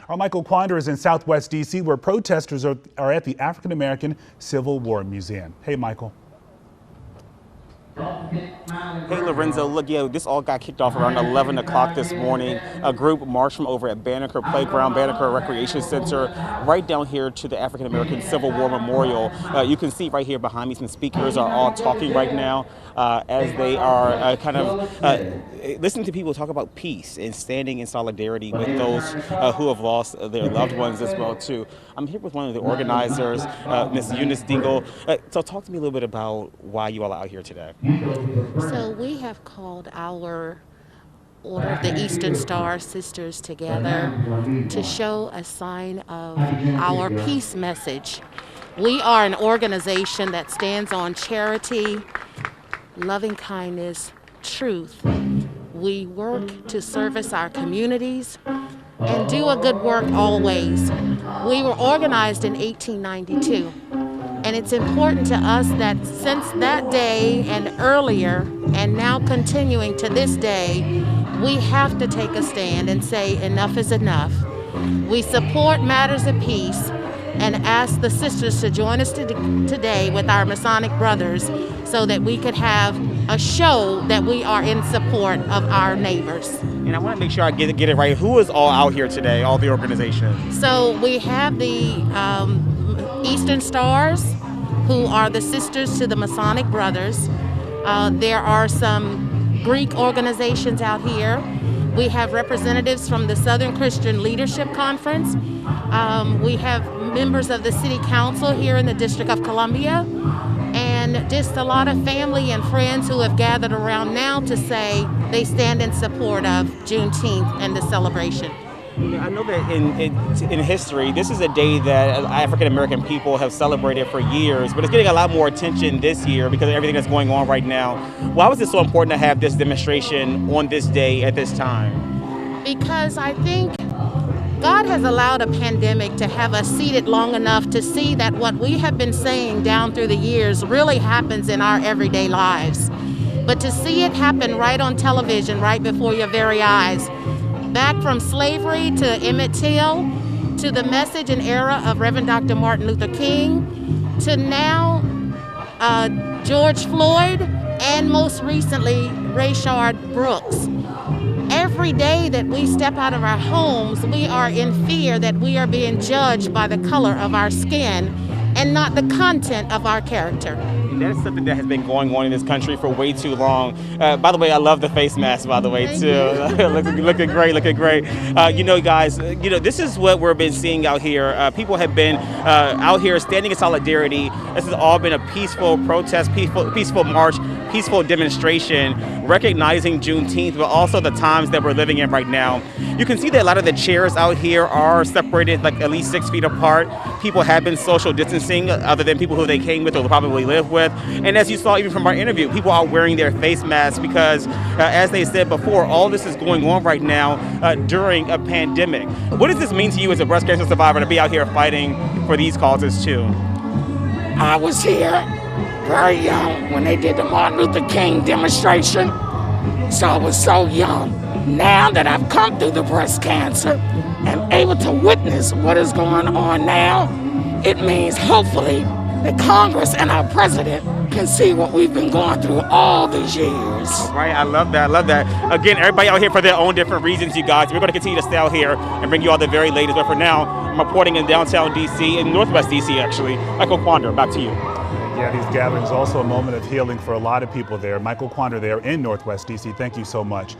Our Michael Quander is in Southwest D.C., where protesters are at the African American Civil War Museum. Hey, Michael. Hey, Lorenzo, look, this all got kicked off around 11 o'clock this morning. A group marched from over at Banneker Playground, Banneker Recreation Center, right down here to the African American Civil War Memorial. You can see right here behind me some speakers are all talking right now as they are listening to people talk about peace and standing in solidarity with those who have lost their loved ones as well, too. I'm here with one of the organizers, Ms. Eunice Dingle. So talk to me a little bit about why you all are out here today. So we have called our Order of the Eastern Star Sisters together to show a sign of our peace message. We are an organization that stands on charity, loving kindness, truth. We work to service our communities and do a good work always. We were organized in 1892. And it's important to us that since that day and earlier, and now continuing to this day, we have to take a stand and say enough is enough. We support matters of peace and ask the sisters to join us today with our Masonic brothers so that we could have a show that we are in support of our neighbors. And I want to make sure I get it right. Who is all out here today, all the organizations? So we have the Eastern Stars, who are the sisters to the Masonic brothers. There are some Greek organizations out here. We have representatives from the Southern Christian Leadership Conference. We have members of the City Council here in the District of Columbia, and just a lot of family and friends who have gathered around now to say they stand in support of Juneteenth and the celebration. I know that in history, this is a day that African American people have celebrated for years, but it's getting a lot more attention this year because of everything that's going on right now. Why was it so important to have this demonstration on this day at this time? Because I think God has allowed a pandemic to have us seated long enough to see that what we have been saying down through the years really happens in our everyday lives. But to see it happen right on television, right before your very eyes, back from slavery to Emmett Till, to the message and era of Reverend Dr. Martin Luther King, to now George Floyd, and most recently Rayshard Brooks. Every day that we step out of our homes, we are in fear that we are being judged by the color of our skin and not the content of our character. And that's something that has been going on in this country for way too long. By the way, I love the face mask, by the way, too. looking great. Guys, this is what we've been seeing out here. People have been out here standing in solidarity. This has all been a peaceful protest, peaceful march, peaceful demonstration, recognizing Juneteenth, but also the times that we're living in right now. You can see that a lot of the chairs out here are separated like at least 6 feet apart. People have been social distancing other than people who they came with or probably live with. And as you saw even from our interview, people are wearing their face masks because, as they said before, all this is going on right now during a pandemic. What does this mean to you as a breast cancer survivor to be out here fighting for these causes too? I was here very young when they did the Martin Luther King demonstration, so I was so young. Now that I've come through the breast cancer and able to witness what is going on now, it means hopefully that Congress and our president can see what we've been going through all these years. Right, I love that. Again, everybody out here for their own different reasons, you guys. We're going to continue to stay out here and bring you all the very latest. But for now, I'm reporting in downtown D.C., in Northwest D.C. actually. Michael Quander, back to you. Yeah, these gatherings also a moment of healing for a lot of people there. Michael Quander there in Northwest D.C. Thank you so much.